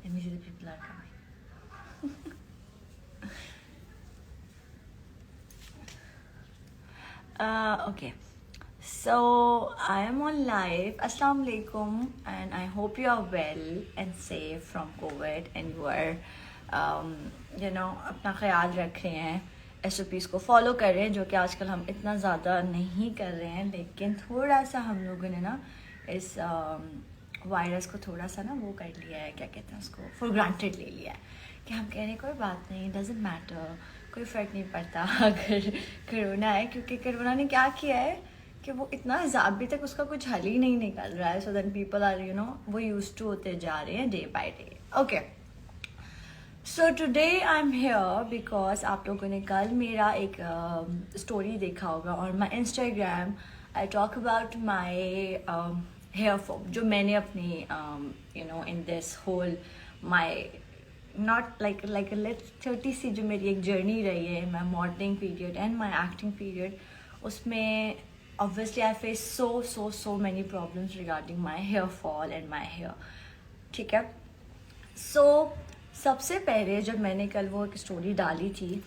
Let me see the people are coming. Okay. So I am on live. Assalamu alaikum, and I hope you are well and safe from COVID, and you are, अपना ख्याल रख रहे हैं, SOPs को follow कर रहे हैं, जो कि आजकल हम इतना ज़्यादा नहीं कर रहे हैं, लेकिन थोड़ा सा हम लोगों ने ना इस वायरस को थोड़ा सा ना वो कर लिया है, क्या कहते हैं उसको, फॉर ग्रांटेड ले लिया है कि हम कह रहे हैं कोई बात नहीं, डजेंट मैटर, कोई फ़र्क नहीं पड़ता अगर कोरोना है, क्योंकि कोरोना ने क्या किया है कि वो इतना अभी तक उसका कुछ हल ही नहीं निकल रहा है. सो देन पीपल आर वो यूज टू होते जा रहे हैं day by day. Okay, so today I am here because आप लोगों ने कल मेरा एक स्टोरी देखा होगा और my Instagram. I talk about my hair fall जो मैंने अपनी in this whole my not like छोटी सी जो मेरी एक जर्नी रही है, my modelling period and my acting period, उसमें obviously I face so many problems regarding my hair fall and my hair. ठीक है, so सबसे पहले जब मैंने कल वो एक स्टोरी डाली थी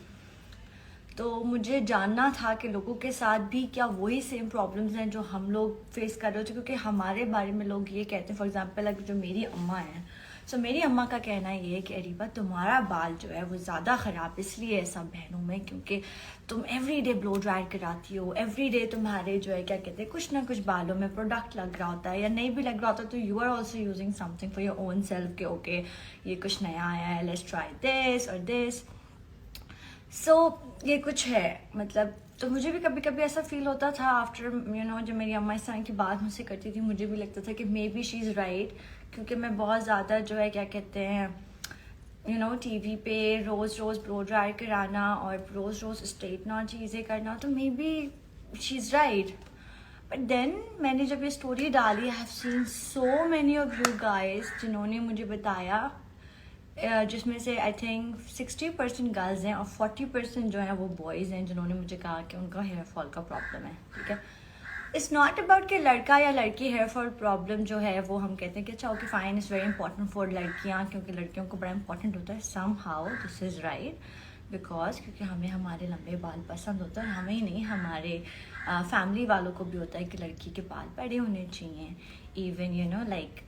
तो मुझे जानना था कि लोगों के साथ भी क्या वही सेम प्रॉब्लम्स हैं जो हम लोग फेस कर रहे थे, क्योंकि हमारे बारे में लोग ये कहते हैं, फॉर एग्जांपल अगर जो मेरी अम्मा हैं, सो मेरी अम्मा का कहना ये है कि अरीबा तुम्हारा बाल जो है वो ज़्यादा ख़राब इसलिए है सब बहनों में क्योंकि तुम एवरी डे ब्लो ड्राई कराती हो, एवरी डे तुम्हारे जो है क्या कहते हैं कुछ ना कुछ बालों में प्रोडक्ट लग रहा होता है या नहीं भी लग रहा होता, तो you are also using something for your own self के ओके ये कुछ नया आया है, लेट्स ट्राई दिस और दिस. सो ये कुछ है मतलब. तो मुझे भी कभी कभी ऐसा फील होता था आफ्टर जब मेरी अम्मा इस तरह की बात मुझसे करती थी, मुझे भी लगता था कि may be she is right, क्योंकि मैं बहुत ज़्यादा जो है क्या कहते हैं टीवी पे रोज़ ब्लो ड्राई कराना और रोज़ स्ट्रेटना चीज़ें करना, तो maybe she is right. But then मैंने जब ये स्टोरी डाली, I have seen so many of you guys जिन्होंने मुझे बताया, जिसमें से आई थिंक 60% गर्ल्स हैं और 40% जो हैं वो बॉयज़ हैं जिन्होंने मुझे कहा कि उनका हेयर फॉल का प्रॉब्लम है. ठीक है, इट्स नॉट अबाउट कि लड़का या लड़की हेयर फॉल प्रॉब्लम जो है वो हम कहते हैं कि अच्छा okay fine, is very important for लड़कियाँ, क्योंकि लड़कियों को बड़ा इंपॉर्टेंट होता है. Somehow this is right because क्योंकि हमें हमारे लंबे बाल पसंद होते हैं, हमें ही नहीं हमारे फैमिली वालों को भी होता है कि लड़की के बाल बड़े होने चाहिए. इवन लाइक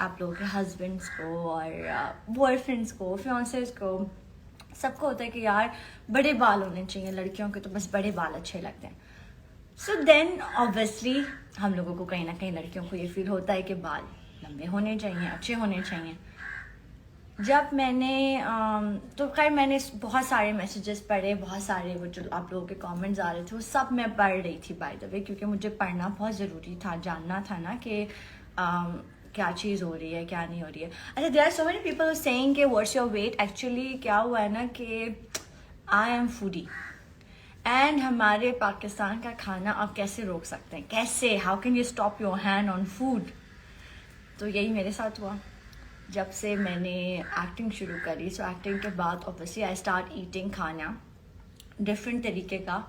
आप लोगों के हस्बैंड्स को और बॉयफ्रेंड्स को, फियांसेस को, सबको होता है कि यार बड़े बाल होने चाहिए, लड़कियों के तो बस बड़े बाल अच्छे लगते हैं. सो देन ऑब्वियसली हम लोगों को कहीं ना कहीं लड़कियों को ये फील होता है कि बाल लंबे होने चाहिए, अच्छे होने चाहिए. जब मैंने तो खैर मैंने बहुत सारे मैसेजेस पढ़े, बहुत सारे वो जो आप लोगों के कमेंट्स आ रहे थे वो सब मैं पढ़ रही थी बाय द वे, क्योंकि मुझे पढ़ना बहुत ज़रूरी था, जानना था ना कि क्या चीज़ हो रही है क्या नहीं हो रही है. अच्छा, there are so many people saying कि व्हाट्स योर वेट. एक्चुअली क्या हुआ है ना कि आई एम फूडी एंड हमारे पाकिस्तान का खाना आप कैसे रोक सकते हैं, कैसे, how can you stop your hand on food. तो यही मेरे साथ हुआ जब से मैंने एक्टिंग शुरू करी. सो एक्टिंग के बाद ऑब्वियसली आई स्टार्ट ईटिंग खाना डिफरेंट तरीके का.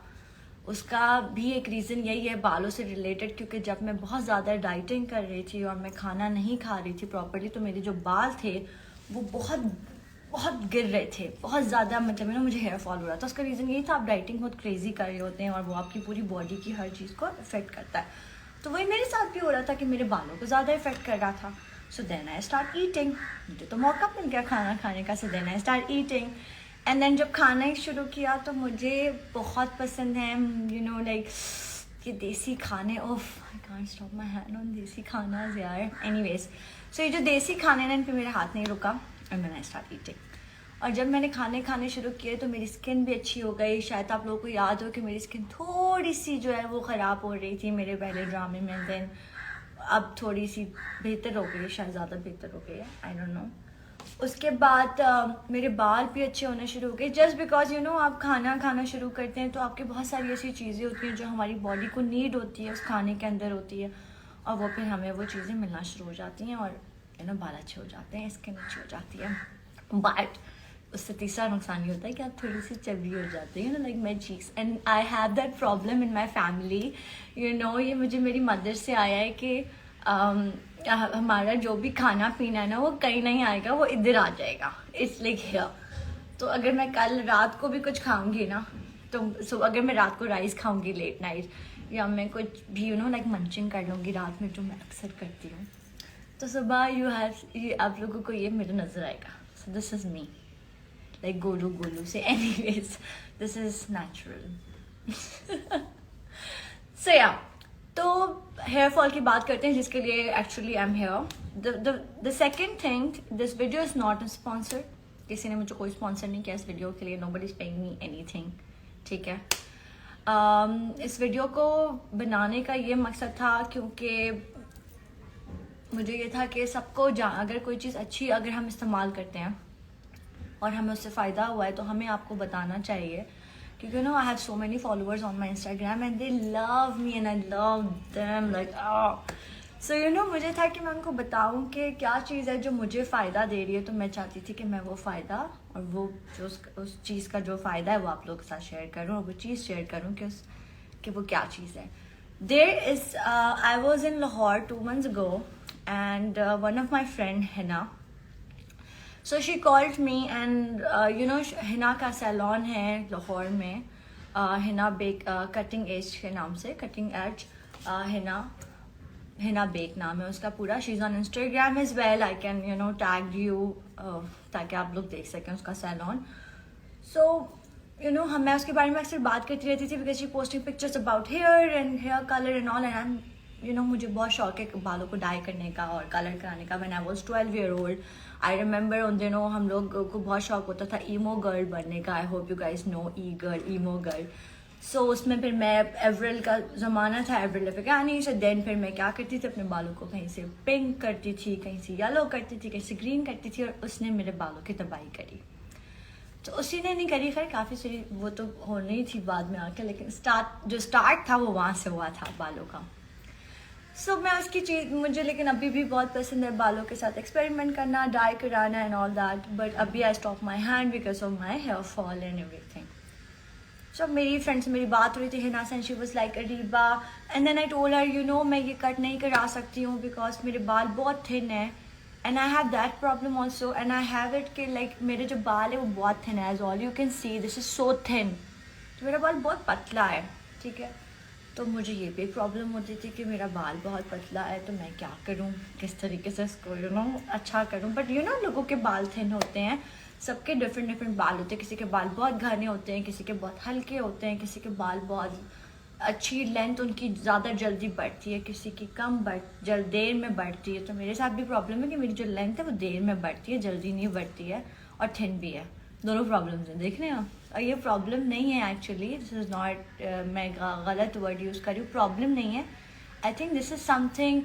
उसका भी एक रीज़न यही है बालों से रिलेटेड, क्योंकि जब मैं बहुत ज़्यादा डाइटिंग कर रही थी और मैं खाना नहीं खा रही थी प्रॉपर्ली, तो मेरे जो बाल थे वो बहुत गिर रहे थे, बहुत ज़्यादा, मतलब मुझे हेयर फॉल हो रहा था. उसका रीज़न यही था आप डाइटिंग बहुत क्रेजी कर रहे होते हैं और वो आपकी पूरी बॉडी की हर चीज़ को इफ़ेक्ट करता है. तो वही मेरे साथ भी हो रहा था कि मेरे बालों को ज़्यादा इफ़ेक्ट कर रहा था. So then I start eating. मुझे तो मौका मिल गया खाना खाने का. So then I start eating and then जब खाना ही शुरू किया तो मुझे बहुत पसंद है लाइक ये देसी खाने. ओफ, I can't stop my hand on desi खाना यार. एनीवेज, सो ये जो देसी खाने ना, इन पे मेरा हाथ नहीं रुका and then I start eating. और जब मैंने खाने शुरू किए तो मेरी स्किन भी अच्छी हो गई. शायद आप लोगों को याद हो कि मेरी स्किन थोड़ी सी जो है वो ख़राब हो रही थी मेरे पहले ड्रामे में. देन अब थोड़ी सी बेहतर हो गई, शायद ज़्यादा बेहतर हो गई है, आई डोंट नो. उसके बाद मेरे बाल भी अच्छे होने शुरू हो गए, जस्ट बिकॉज आप खाना शुरू करते हैं तो आपके बहुत सारी ऐसी चीज़ें होती हैं जो हमारी बॉडी को नीड होती है, उस खाने के अंदर होती है, और वो फिर हमें वो चीज़ें मिलना शुरू हो जाती हैं और बाल अच्छे हो जाते हैं, स्किन अच्छी हो जाती है. बट उससे तीसरा नुकसान ये होता है कि आप थोड़ी सी चबी हो जाती है like my cheeks. And I have that problem in my family. ये मुझे मेरी मदर से आया है कि हमारा जो भी खाना पीना है ना वो कहीं नहीं आएगा, वो इधर आ जाएगा। It's like here. तो अगर मैं कल रात को भी कुछ खाऊंगी ना, तो अगर मैं रात को राइस खाऊंगी लेट नाइट, या मैं कुछ भी लाइक मंचिंग कर लूँगी रात में, जो मैं अक्सर करती हूँ, तो सुबह आप लोगों को ये मेरा नज़र आएगा। So this is me, like गोलू गोलू से। Anyways, this is natural. So yeah, तो हेयर फॉल की बात करते हैं, जिसके लिए actually I am here. The second thing, this video is not sponsored. किसी ने मुझे कोई स्पॉन्सर नहीं किया इस वीडियो के लिए। Nobody is paying me anything, ठीक है। इस वीडियो को बनाने का ये मकसद था क्योंकि मुझे ये था कि सबको अगर कोई चीज़ अच्छी अगर हम इस्तेमाल करते हैं और हमें उससे फ़ायदा हुआ है तो हमें आपको बताना चाहिए, क्योंकि I have so many followers on my Instagram and they love me and I love them like. So मुझे था कि मैं उनको बताऊं कि क्या चीज़ है जो मुझे फ़ायदा दे रही है। तो मैं चाहती थी कि मैं वो फ़ायदा और वो जो उस चीज़ का जो फ़ायदा है वो आप लोगों के साथ शेयर करूं, और वो चीज़ शेयर करूं कि वो क्या चीज़ है। I was in Lahore 2 months ago, and one of my friend Hina, so she called me and Hina का सैलॉन है लाहौर में, हिना बेक कटिंग एज के नाम से, कटिंग एज हिना बेक नाम है उसका पूरा। She is on Instagram as well. I can tag you ताकि आप लोग देख सकें उसका सैलॉन। सो मैं उसके बारे में अक्सर बात करती रहती थी, because she posting pictures about hair and hair colour and all, and मुझे बहुत शौक है बालों को डाई करने का और कलर कराने का। When I was 12 year old, I remember उन दिनों हम लोग को बहुत शौक होता था ईमो गर्ल बनने का। I hope you guys know emo girl. So उसमें फिर मैं एवरल का ज़माना था, एवरल लेपिकानी से। देन फिर मैं क्या करती थी, अपने बालों को कहीं से पिंक करती थी, कहीं से येलो करती थी, कहीं से ग्रीन करती थी, और उसने मेरे बालों की तबाही करी। तो उसी ने नहीं करी, खैर काफ़ी सारी वो तो होनी थी बाद में आके, लेकिन जो स्टार्ट था वो वहाँ से हुआ था बालों का। सो मैं उसकी चीज़ मुझे लेकिन अभी भी बहुत पसंद है बालों के साथ एक्सपेरिमेंट करना, डाई कराना एंड ऑल दैट। बट अभी I stop my hand because of my hair fall and everything. So मेरी फ्रेंड से मेरी बात हो रही थी हिना से, she was like Areeba, and then I told her मैं ये कट नहीं करा सकती हूँ बिकॉज मेरे बाल बहुत थिन है, and I have that problem also, and I have it कि लाइक मेरे जो बाल है वो बहुत थिन है, as all you can see this is so thin. तो मेरा बाल बहुत पतला है, ठीक है। तो मुझे ये भी प्रॉब्लम होती थी कि मेरा बाल बहुत पतला है, तो मैं क्या करूँ, किस तरीके से इसको अच्छा करूँ। बट लोगों के बाल थिन होते हैं, सबके डिफरेंट बाल होते हैं। किसी के बाल बहुत घने होते हैं, किसी के बहुत हल्के होते हैं, किसी के बाल बहुत अच्छी लेंथ उनकी ज़्यादा जल्दी बढ़ती है, किसी की कम देर में बढ़ती है। तो मेरे साथ भी प्रॉब्लम है कि मेरी जो लेंथ है वो देर में बढ़ती है, जल्दी नहीं बढ़ती है, और थिन भी है। दोनों प्रॉब्लम्स हैं, देख रहे हैं आप। और ये प्रॉब्लम नहीं है एक्चुअली, दिस इज़ नॉट, मैं गलत वर्ड यूज़ कर रही हूँ, प्रॉब्लम नहीं है। I think this is something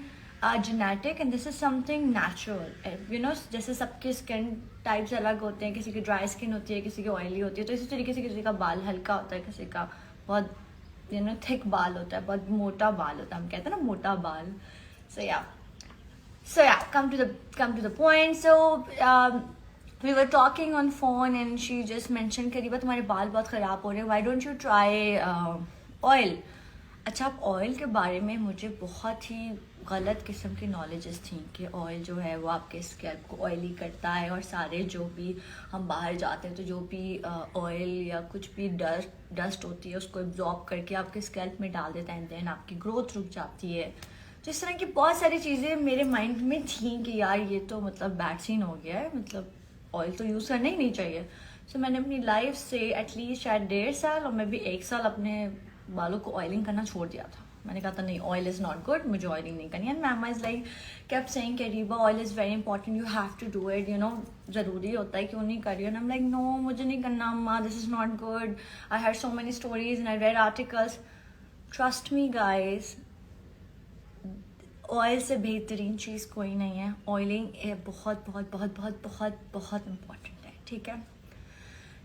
genetic and this is something natural. जैसे सबके स्किन टाइप्स अलग होते हैं, किसी की ड्राई स्किन होती है, किसी की ऑयली होती है। तो इसी तरीके से किसी का बाल हल्का होता है, किसी का बहुत थिक बाल होता है, बहुत मोटा बाल होता है, हम कहते हैं ना मोटा बाल। सो या come to the point. So we were talking on phone and she just mentioned करीबा तुम्हारे बाल बहुत ख़राब हो रहे हैं, why don't you try oil। अच्छा, अब ऑयल के बारे में मुझे बहुत ही गलत किस्म की नॉलेजेस थी कि ऑयल जो है वो आपके स्कैल्प को ऑयली करता है, और सारे जो भी हम बाहर जाते हैं तो जो भी ऑयल या कुछ भी डस्ट होती है उसको एब्जॉर्ब करके आपके स्कैल्प में डाल देता है, एंड देन आपकी ग्रोथ रुक जाती है। तो इस तरह की बहुत सारी चीज़ें मेरे माइंड में थी कि यार ये तो मतलब बैड सीन हो गया है, मतलब ऑयल तो यूज़ करना ही नहीं चाहिए। सो मैंने अपनी लाइफ से एटलीस्ट शायद 1.5 साल और मैं भी 1 साल अपने बालों को ऑयलिंग करना छोड़ दिया था। मैंने कहा था नहीं, ऑयल इज़ नॉट गुड, मुझे ऑयलिंग नहीं करनी। And ma'am is like kept saying कि Reeba oil is very important, you have to do it, ज़रूरी होता है, क्यों नहीं कर रही हो। And I am like no, मुझे नहीं करना अम्मा, this is not good, I had so many stories and I read articles. Trust me guys, oil से बेहतरीन चीज़ कोई नहीं है। ऑयलिंग बहुत बहुत बहुत बहुत बहुत बहुत इम्पॉर्टेंट है, ठीक है।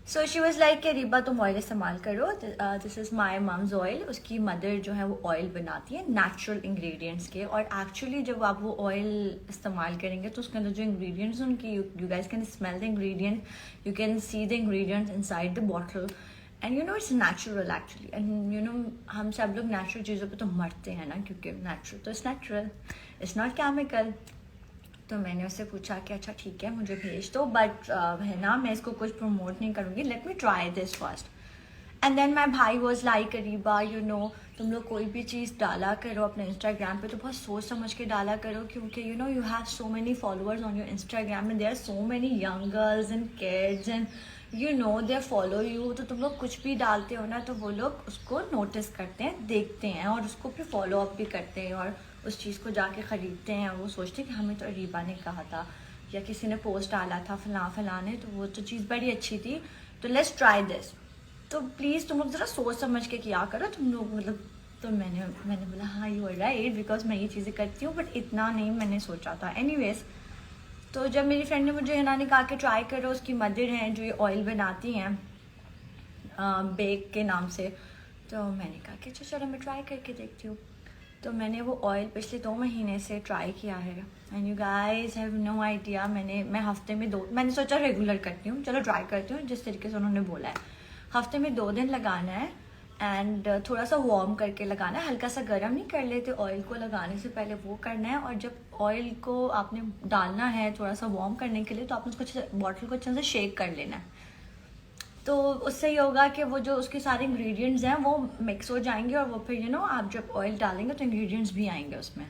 सो शी वॉज लाइक कि रीबा तुम ऑयल इस्तेमाल करो, this is my mum's oil. उसकी मदर जो है वो ऑयल बनाती है नेचुरल इंग्रेडिएंट्स के, और एक्चुअली जब आप वो ऑयल इस्तेमाल करेंगे तो उसके अंदर जो इंग्रेडिएंट्स उनकी, you guys can smell the ingredient, you can see the ingredients inside the bottle, and you know it's natural actually, and you no हम सब लोग नेचुरल चीज़ों पे तो मरते हैं ना, क्योंकि नेचुरल तो it's natural, it's not chemical. तो मैंने उससे पूछा कि अच्छा ठीक है मुझे भेज दो, बट है ना मैं इसको कुछ प्रमोट नहीं करूँगी, let me try this first. And then my भाई was like Areeba you know तुम लोग कोई भी चीज़ डाला करो अपने इंस्टाग्राम पे तो बहुत सोच समझ के डाला करो, क्योंकि you know you have so many followers on your Instagram and there are so many young girls and kids and you know they follow you, तो तुम लोग कुछ भी डालते हो ना तो वो लोग उसको नोटिस करते हैं, देखते हैं और उसको फिर फॉलो अप भी करते हैं और उस चीज़ को जाके ख़रीदते हैं। और वो सोचते हैं कि हमें तो अरीबा ने कहा था या किसी ने पोस्ट डाला था फलां ने, तो वो तो चीज़ बड़ी अच्छी थी, तो लेट्स ट्राई दिस। तो प्लीज़ तुम लोग ज़रा सोच समझ के किया करो तुम लोग, मतलब तो मैंने बोला हाँ यू आर राइट, बिकॉज मैं ये चीज़ें करती हूँ, बट इतना नहीं मैंने सोचा था। एनीवेज, तो जब मेरी फ्रेंड ने मुझे है कहा कि ट्राई करो, उसकी मदर हैं जो ये ऑयल बनाती हैं बेक के नाम से, तो मैंने कहा कि चलो मैं ट्राई करके देखती हूँ। तो मैंने वो ऑयल पिछले 2 महीने से ट्राई किया है and you guys have no idea. मैं हफ्ते में मैंने सोचा रेगुलर करती हूँ, चलो ट्राई करती हूँ जिस तरीके से उन्होंने बोला है। हफ्ते में 2 दिन लगाना है एंड थोड़ा सा वार्म करके लगाना है, हल्का सा गर्म नहीं कर लेते ऑयल को लगाने से पहले, वो करना है। और जब ऑयल को आपने डालना है थोड़ा सा वार्म करने के लिए, तो आपने उसको बॉटल को अच्छे से शेक कर लेना है। तो उससे ये होगा कि वो जो उसके सारे इंग्रेडिएंट्स हैं वो मिक्स हो जाएंगे और वो फिर यू नो आप जब ऑयल डालेंगे तो इंग्रेडिएंट्स भी आएंगे उसमें।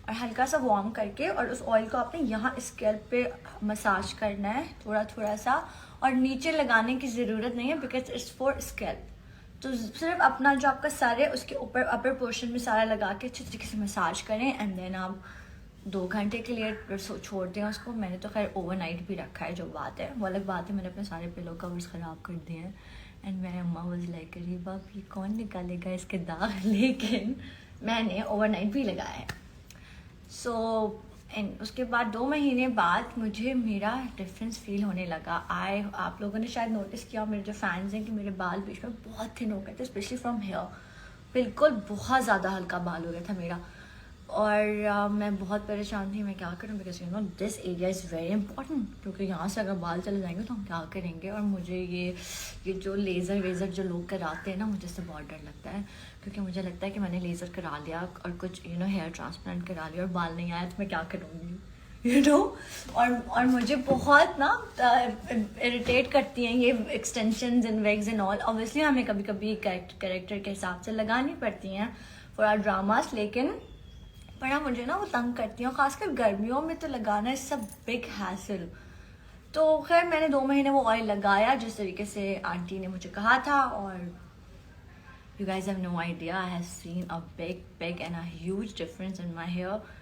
और हल्का सा वार्म करके और उस ऑयल को आपने यहाँ स्कैल्प पे मसाज करना है थोड़ा थोड़ा सा, और नीचे लगाने की ज़रूरत नहीं है बिकॉज इट्स फॉर स्कैल्प। तो सिर्फ अपना जो आपका सर है उसके ऊपर अपर पोर्शन में सारा लगा के अच्छे तरीके से मसाज करें एंड देन आप 2 घंटे के लिए छोड़ दें उसको। मैंने तो खैर ओवरनाइट भी रखा है, जो बात है वो अलग बात है, मैंने अपने सारे पिलो कवर्स ख़राब कर दिए हैं एंड मेरे अम्मा वाज लाइक अरे बाप ये कौन निकालेगा इसके दाग, लेकिन मैंने ओवरनाइट भी लगाया है। सो एंड उसके बाद 2 महीने बाद मुझे मेरा डिफरेंस फील होने लगा। आप लोगों ने शायद नोटिस किया, मेरे जो फैंस हैं, कि मेरे बाल बीच में बहुत थिन हो गए थे, स्पेशली फ्रॉम हेयर, बिल्कुल बहुत ज़्यादा हल्का बाल हो गया था मेरा। और मैं बहुत परेशान थी मैं क्या करूँ, because you no this area is very important, क्योंकि यहाँ से अगर बाल चले जाएंगे तो हम क्या करेंगे। और मुझे ये जो लेज़र वेज़र जो लोग कराते हैं ना, मुझे इससे बहुत डर लगता है, क्योंकि मुझे लगता है कि मैंने लेज़र करा लिया और कुछ यू नो हेयर ट्रांसप्लांट करा लिया और बाल नहीं आया तो मैं क्या करूँगी यू नो। और मुझे बहुत ना इरिटेट करती हैं ये extensions and wigs and all. Obviously हमें कभी कभी कैरेक्टर के हिसाब से लगानी पड़ती हैं फॉर आवर ड्रामास, लेकिन बड़ा मुझे ना वो तंग करती हैं, खासकर गर्मियों में तो लगाना इट्स अ बिग हैसल। तो खैर मैंने 2 महीने वो ऑयल लगाया जिस तरीके से आंटी ने मुझे कहा था, और you guys have no idea, I have seen a big and a huge difference in my hair.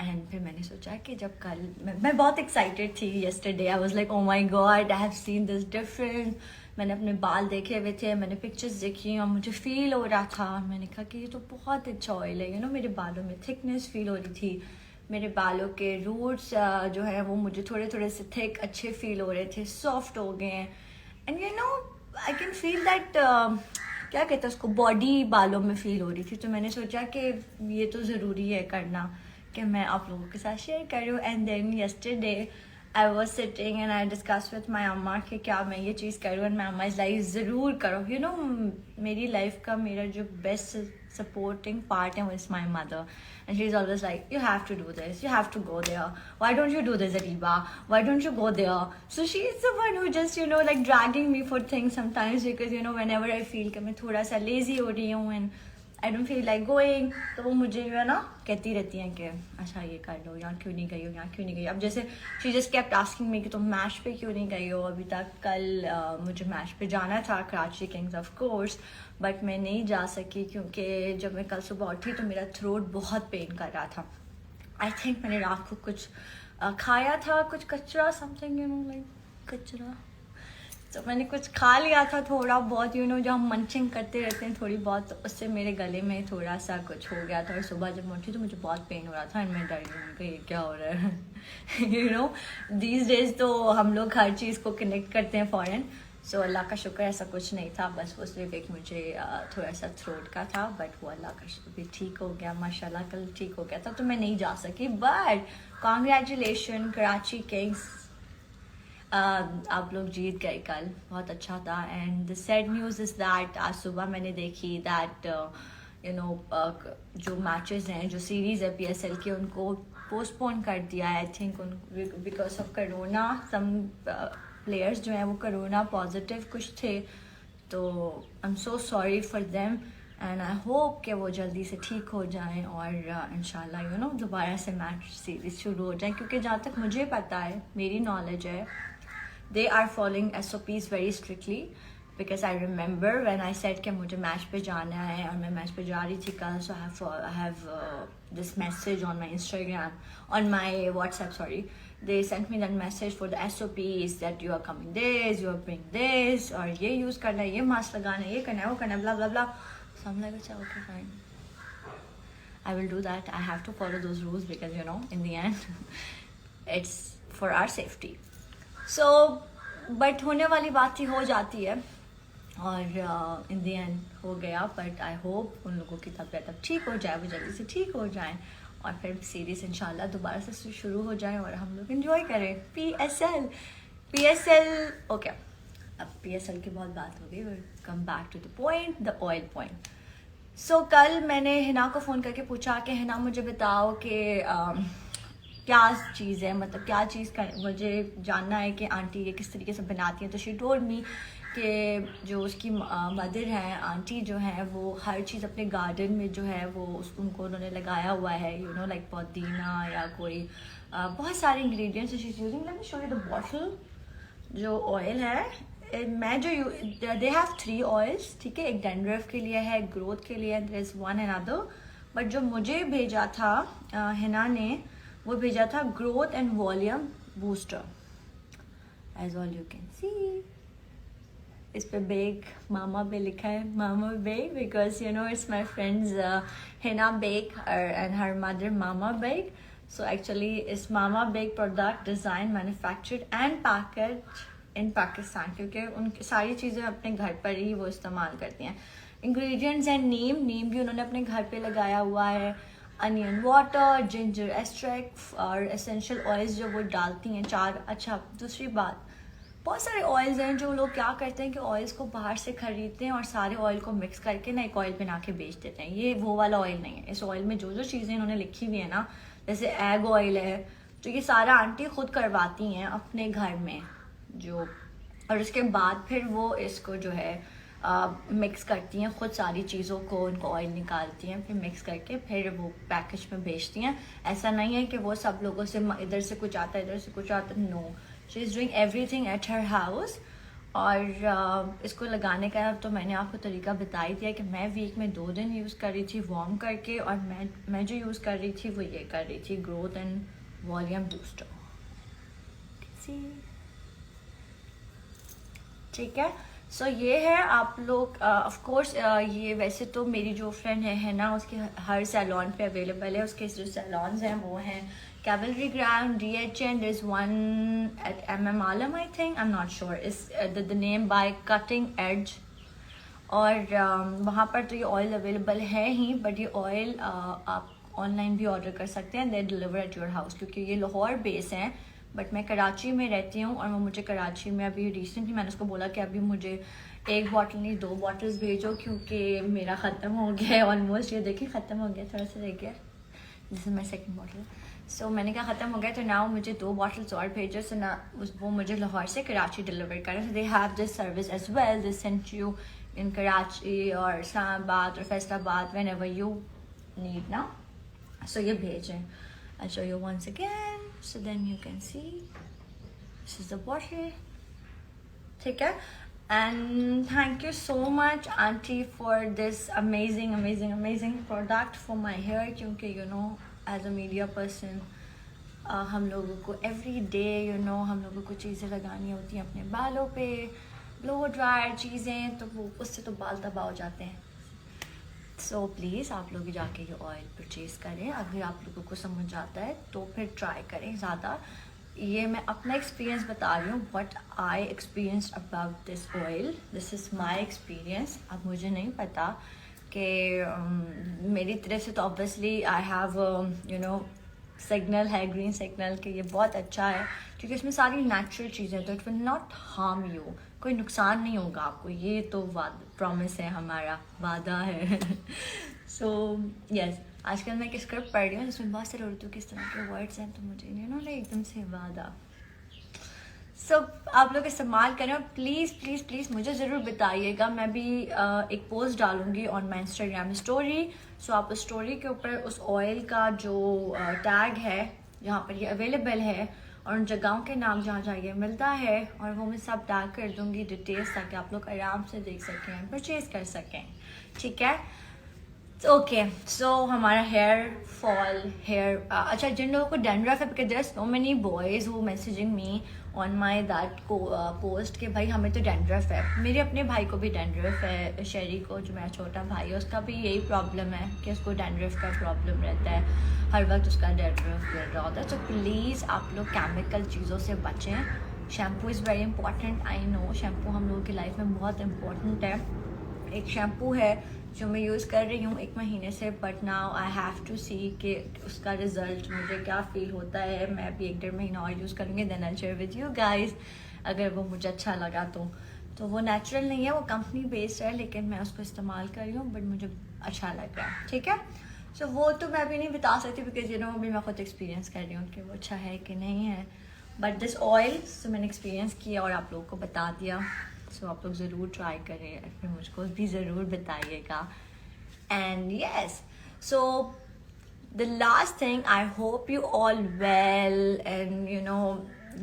And फिर मैंने सोचा कि जब कल मैं बहुत एक्साइटेड थी yesterday, I was like oh my God I have seen this difference. मैंने अपने बाल देखे हुए थे, मैंने पिक्चर्स देखी और मुझे फील हो रहा था, मैंने कहा कि ये तो बहुत अच्छा ऑयल है। यू नो मेरे बालों में थिकनेस फील हो रही थी, मेरे बालों के रूट्स जो है वो मुझे थोड़े थोड़े से थिक अच्छे फील हो रहे थे, सॉफ्ट हो गए हैं। And you no I can feel that क्या कहते हैं उसको, बॉडी बालों में फील हो रही थी। तो मैंने सोचा कि ये तो ज़रूरी है करना कि मैं आप लोगों के साथ शेयर करूँ। And then yesterday I was sitting and I discuss with my अम्मा कि क्या मैं ये चीज़ करूँ, एंड माई अम्मा इज़ लाइक ज़रूर करो। यू नो मेरी लाइफ का मेरा जो बेस्ट सपोर्टिंग पार्ट है वो is my mother, and she is always like you have to do this, you have to go there, why don't you do this Ariba, why don't you go there. So she is the one who just you know like dragging me for things sometimes, because you know whenever I feel कि मैं थोड़ा सा lazy हो रही हूँ and I don't feel like going, तो वो मुझे जो है ना कहती रहती हैं कि अच्छा ये कर लो, यहाँ क्यों नहीं गई हो, यहाँ क्यों नहीं गई। अब जैसे she just kept asking me कि तुम मैच पे क्यों नहीं गई हो अभी तक। कल मुझे मैच पे जाना था Karachi Kings of course, but मैं नहीं जा सकी क्योंकि जब मैं कल सुबह उठी तो मेरा थ्रोट बहुत पेन कर रहा था। आई थिंक मैंने रात को कुछ खाया था, कुछ कचरा, समथिंग यू नो लाइक कचरा, तो मैंने कुछ खा लिया था थोड़ा बहुत, यू नो जो हम मंचिंग करते रहते हैं थोड़ी बहुत, तो उससे मेरे गले में थोड़ा सा कुछ हो गया था। और सुबह जब मैं उठी तो मुझे बहुत पेन हो रहा था एंड मैं डर गई कि ये क्या हो रहा है यू नो दीज डेज तो हम लोग हर चीज़ को कनेक्ट करते हैं फ़ौरन। सो अल्लाह का शुक्र ऐसा कुछ नहीं था, बस वो सिर्फ एक मुझे थोड़ा सा थ्रोट का था, बट वो अल्लाह का शुक्र भी ठीक हो गया माशाल्लाह, कल ठीक हो गया था। तो मैं नहीं जा सकी, बट कॉन्ग्रेचुलेशन कराची किंग्स, आप लोग जीत गए कल, बहुत अच्छा था। And the sad news is that आज सुबह मैंने देखी दैट यू नो जो मैचेस हैं, जो सीरीज़ है PSL की, उनको पोस्टपोन कर दिया है। आई थिंक उन because of corona, some players जो हैं वो करोना पॉजिटिव कुछ थे, तो I am so sorry for them and I hope कि वो जल्दी से ठीक हो जाएं और इंशाल्लाह यू नो दोबारा से मैच सीरीज शुरू हो जाए। क्योंकि जहाँ तक मुझे पता है, मेरी नॉलेज है, they are following SOPs very strictly. Because I remember when I said कि मुझे मैच पे जाना है और मैं मैच पे जा रही थी कल, so I have this message on my Instagram, on my WhatsApp, sorry, they sent me that message for the SOPs that you are coming this, you are bring this, और ये यूज़ करना है, ये मास्क लगाना है, ये करना है, वो करना है, blah blah blah. So I'm like, okay, fine, I will do that. I have to follow those rules because you know in the end it's for our safety. So but होने वाली बात ही हो जाती है और in the end हो गया. But I hope उन लोगों की तबीयत अब ठीक हो जाए, वो जल्दी से ठीक हो जाए और फिर सीरीज इंशाल्लाह दोबारा से शुरू हो जाए और हम लोग एंजॉय करें PSL. ओके, अब PSL की बहुत बात हो गई, come back to the point, the oil point. So कल मैंने हिना को फ़ोन करके पूछा कि हिना मुझे बताओ कि क्या चीज़ है, मतलब क्या चीज़ मुझे जानना है कि आंटी ये किस तरीके से बनाती हैं. तो शी टोल्ड मी कि जो उसकी मदर हैं, आंटी जो हैं, वो हर चीज़ अपने गार्डन में जो है वो उनको उन्होंने लगाया हुआ है, यू नो लाइक पुदीना या कोई बहुत सारे ingredients she is using. Let me show you the bottle. जो ऑयल है, मैं जो दे हैव 3 ऑयल्स, ठीक है. एक डैंड्रफ के लिए है, ग्रोथ के लिए, there is one and other. But जो मुझे भेजा था हिना ने, वो भेजा था growth and volume booster. As all you can see, इस पे बेग मामा पे लिखा है, Mama Baig, because you know it's my friends Hina Baig and her mother Mama Baig. So actually इस Mama Baig product design, manufactured and package in Pakistan, क्योंकि उनकी सारी चीज़ें अपने घर पर ही वो इस्तेमाल करती हैं. इंग्रेडिएंट्स एंड नीम भी उन्होंने अपने घर पे लगाया हुआ है. अनियन वाटर, जिंजर एक्सट्रैक्ट और एसेंशियल ऑयल्स जो वो डालती हैं 4. अच्छा, दूसरी बात, बहुत सारे ऑयल्स हैं जो लोग क्या करते हैं कि ऑयल्स को बाहर से खरीदते हैं और सारे ऑयल को मिक्स करके ना एक ऑयल बना के बेच देते हैं. ये वो वाला ऑयल नहीं है. इस ऑयल में जो जो चीज़ें इन्होंने लिखी हुई है ना, जैसे एग ऑयल है, तो ये सारा आंटी खुद करवाती हैं अपने घर में जो, और उसके बाद फिर वो इसको जो है मिक्स करती हैं खुद सारी चीज़ों को, उनको ऑयल निकालती हैं, फिर मिक्स करके फिर वो पैकेज में बेचती हैं. ऐसा नहीं है कि वो सब लोगों से इधर से कुछ आता है, इधर से कुछ आता है. No, she is doing everything at her house. और इसको लगाने का तो मैंने आपको तरीका बता ही दिया कि मैं वीक में 2 दिन यूज़ कर रही थी वार्म करके, और मैं जो यूज़ कर रही थी वो ये कर रही थी, ग्रोथ एंड वॉल्यूम बूस्टर. ठीक है. सो ये है. आप लोग ऑफ कोर्स ये वैसे तो मेरी जो फ्रेंड है ना, उसके हर सैलॉन पे अवेलेबल है. उसके जो सैलॉन्स हैं वो हैं Cavalry Ground, DHN, there's one at MM Alam, I think, I'm not sure, is the name by Cutting Edge. और वहाँ पर तो ये ऑयल अवेलेबल है ही, बट ये ऑयल आप ऑनलाइन भी ऑर्डर कर सकते हैं, दे डिलीवर एट योर हाउस. क्योंकि ये लाहौर बेस हैं, बट मैं कराची में रहती हूँ और वो मुझे कराची में अभी रिसेंटली मैंने उसको बोला कि अभी मुझे 1 बॉटल नहीं 2 बॉटल्स भेजो, क्योंकि मेरा ख़त्म हो गया है ऑलमोस्ट. ये देखिए ख़त्म हो गया, थोड़ा सा रह गया. This is my second bottle. So मैंने कहा ख़त्म हो गया, तो ना मुझे 2 बॉटल्स और भेजो. सो ना वो मुझे लाहौर से कराची डिलीवर करें. So they have this service as well. They send you in Karachi और इस्लामाबाद और Faisalabad whenever you need ना. सो ये भेजें. I'll show you once again, so then you can see. This is the bottle. ठीक है. And thank you so much auntie for this amazing product for my hair. क्योंकि you know as a media person हम लोगों को every day you know हम लोगों को चीज़ें लगानी होती हैं अपने बालों पे, blow dryer चीज़ें, तो वो उससे तो बाल तबाह हो जाते हैं. सो प्लीज़ आप लोग जाके ये ऑयल परचेज़ करें. अगर आप लोगों को समझ आता है तो फिर ट्राई करें ज़्यादा. ये मैं अपना एक्सपीरियंस बता रही हूँ, what I experienced about this oil. This is my experience. अब मुझे नहीं पता कि मेरी तरफ से तो obviously I have you know signal है, ग्रीन सिग्नल, कि ये बहुत अच्छा है क्योंकि इसमें सारी नेचुरल चीज़ें, तो it will not harm you, कोई नुकसान नहीं होगा आपको, ये तो प्रॉमिस है, हमारा वादा है। सो यस, आजकल मैं एक स्क्रिप्ट पढ़ रही हूँ जिसमें बहुत सारे उर्दू के इस तरह के वर्ड्स हैं, तो मुझे एकदम से वादा। सो आप लोग इस्तेमाल करें और प्लीज़ प्लीज़ प्लीज़ मुझे ज़रूर बताइएगा। मैं भी एक पोस्ट डालूँगी ऑन माई इंस्टाग्राम स्टोरी। सो आप उस स्टोरी के ऊपर उस ऑयल का जो टैग है जहाँ पर ये अवेलेबल है और उन जगहों के नाम जहाँ जहाँ ये मिलता है, और वो मैं सब टैग कर दूँगी डिटेल्स, ताकि आप लोग आराम से देख सकें, परचेज़ कर सकें। ठीक है, ओके। सो हमारा हेयर फॉल, अच्छा, जिन लोगों को डैंड्रफ है, because there are so many boys who messaging me on my that post कि भाई हमें तो डैंड्रफ है। मेरे अपने भाई को भी डैंड्रफ है, शेरी को, जो मेरा छोटा भाई है, उसका भी यही प्रॉब्लम है कि उसको डैंड्रफ का प्रॉब्लम रहता है, हर वक्त उसका डैंड्रफ गिर रहा होता है। तो प्लीज़ आप लोग केमिकल चीज़ों से बचें। Shampoo is very important, I know shampoo हम लोगों की लाइफ में बहुत इंपॉर्टेंट है। एक शैम्पू है जो मैं यूज़ कर रही हूँ 1 महीने से, but now I have to see कि उसका रिज़ल्ट मुझे क्या फ़ील होता है। मैं अभी 1-1.5 महीना और यूज़ करूँगी, then I share with you guys, अगर वो मुझे अच्छा लगा तो वो नेचुरल नहीं है, वो कंपनी बेस्ड है, लेकिन मैं उसको इस्तेमाल कर रही हूँ, बट मुझे अच्छा लग रहा है। ठीक है, सो वो तो मैं अभी नहीं बता सकती, बिकॉज अभी मैं खुद एक्सपीरियंस कर रही हूँ कि वो अच्छा है कि नहीं है, बट दिस ऑयल तो मैंने एक्सपीरियंस किया और आप लोगों को बता दिया। सो आप लोग ज़रूर ट्राई करें, फिर मुझको भी ज़रूर बताइएगा। And yes, so the last thing, I hope you all well and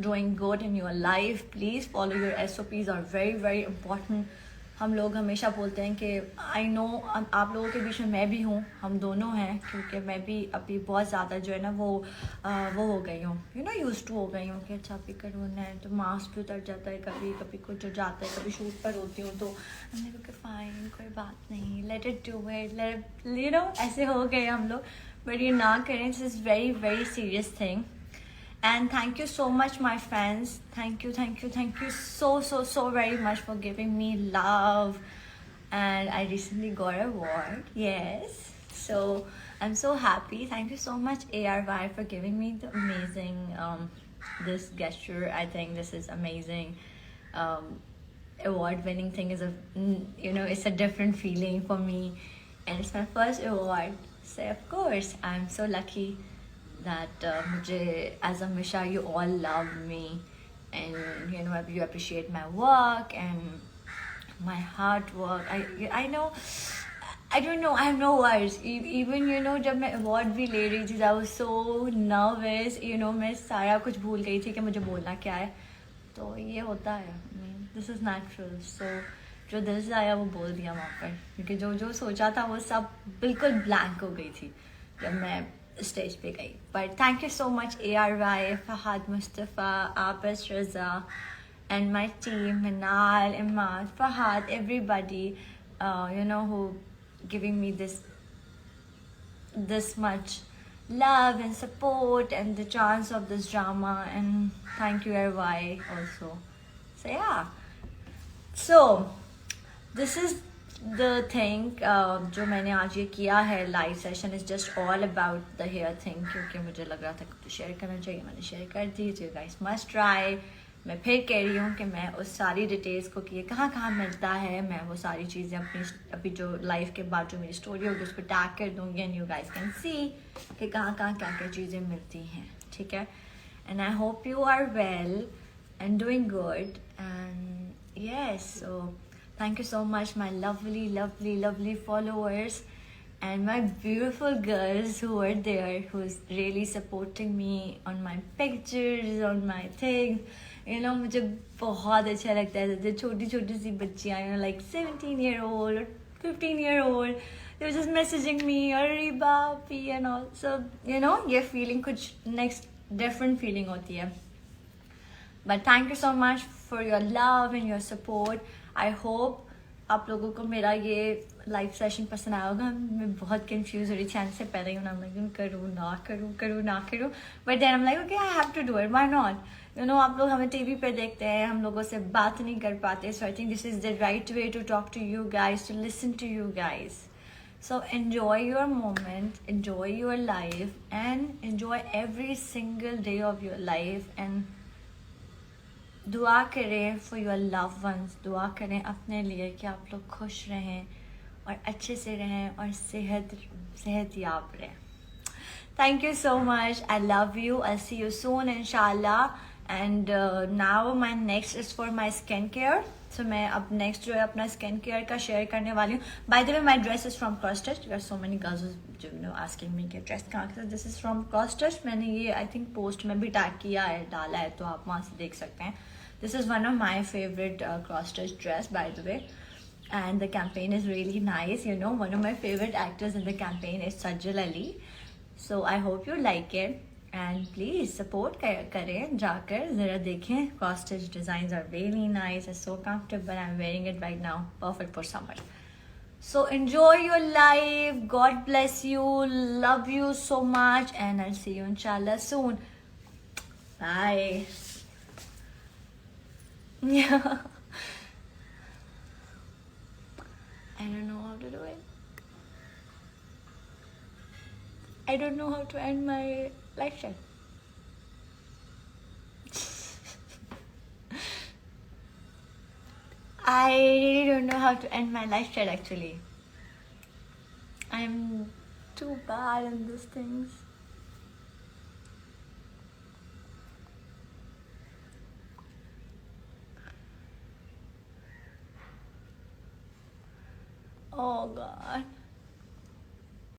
doing good in your life. Please follow your SOPs are very very important. हम लोग हमेशा बोलते हैं कि आई नो आप लोगों के बीच में मैं भी हूँ, हम दोनों हैं, क्योंकि मैं भी अभी बहुत ज़्यादा जो है ना वो हो गई हूँ, यूज़ टू हो गई हूँ कि अच्छा अभी करोना है तो मास्क भी उतर जाता है, कभी कभी कुछ हो जाता है, कभी शूट पर होती हूँ तो हमने कहा फाइन कोई बात नहीं, let it do it, let ऐसे हो गए हम लोग, बट ये ना करें, this is very very serious thing. And thank you so much, my friends. Thank you so very much for giving me love. And I recently got an award. Yes. So I'm so happy. Thank you so much, ARY, for giving me the amazing this gesture. I think this is amazing. Award-winning thing is it's a different feeling for me, and it's my first award. So of course I'm so lucky that as a Misha you all love me, and you appreciate my work and my hard work. I know, I don't know, I have no words. Even जब मैं award भी ले रही थी, I was so nervous, मैं सारा कुछ भूल गई थी कि मुझे बोलना क्या है, तो ये होता है, this is natural. So जो दिल से आया वो बोल दिया वहाँ पर, क्योंकि जो सोचा था वो सब बिल्कुल ब्लैंक हो गई थी जब मैं स्टेज पे गई। But thank you so much ARY, Fahad Mustafa, Abis Raza and my team, Minal, Imad, Fahad, everybody who giving me this much love and support and the chance of this drama, and thank you ARY also. So yeah, so this is the thing जो मैंने आज ये किया है live session, is just all about the hair thing, क्योंकि मुझे लग रहा था कि तो शेयर करना चाहिए, मैंने शेयर कर दी। तो गाइस मस्ट ट्राई। मैं फिर कह रही हूँ कि मैं उस सारी डिटेल्स को कि ये कहाँ कहाँ मिलता है, मैं वो सारी चीज़ें अपनी अभी जो लाइव के बाद जो मेरी स्टोरी होगी उस पर टैग कर दूँगी, and you guys can see कि कहाँ कहाँ क्या क्या चीज़ें मिलती हैं। ठीक है, and I hope you are well and doing good, and yes, so thank you so much, my lovely followers, and my beautiful girls who are there, who's really supporting me on my pictures, on my things. मुझे बहुत अच्छा लगता है जब छोटी छोटी सी बच्चियाँ like 17-year-old or 15-year-old, they were just messaging me, Ariba, P and all. So ये feeling कुछ next different feeling होती है. But thank you so much for your love and your support. I hope आप लोगों को मेरा ये live session पसंद आया होगा। मैं बहुत कंफ्यूज हो रही थी से पहले ही, करूँ ना करूँ, but then I am like okay, I have to do it, why not. आप लोग हमें टीवी पे देखते हैं, हम लोगों से बात नहीं कर पाते, so I think this is the right way to talk to you guys, to listen to you guys. So enjoy your moment, enjoy your life, and enjoy every single day of your life. And दुआ करें for your loved ones, दुआ करें अपने लिए कि आप लोग खुश रहें और अच्छे से रहें और सेहत याब रहें. Thank you so much. I love you. I'll see you soon, inshallah. And now my next is for my skincare. So मैं अब next जो है अपना skincare का share करने वाली हूँ. By the way, my dress is from CrossStitch. There are so many girls जो asking me कि dress कहाँ से. This is from CrossStitch. मैंने ये I think post में भी tag किया है, डाला है, तो आप वहाँ से देख सकते हैं. This is one of my favorite CrossStitch dress, by the way. And the campaign is really nice. You know, one of my favorite actors in the campaign is Sajjal Ali. So I hope you like it. And please support करें जाकर ज़रा देखें. Cross stitch designs are really nice. It's so comfortable. I'm wearing it right now. Perfect for summer. So enjoy your life. God bless you. Love you so much. And I'll see you inshallah soon. Bye. Yeah. I don't know how to do it. I don't know how to end my live chat. I really don't know how to end my live chat actually. I'm too bad in these things. Oh God.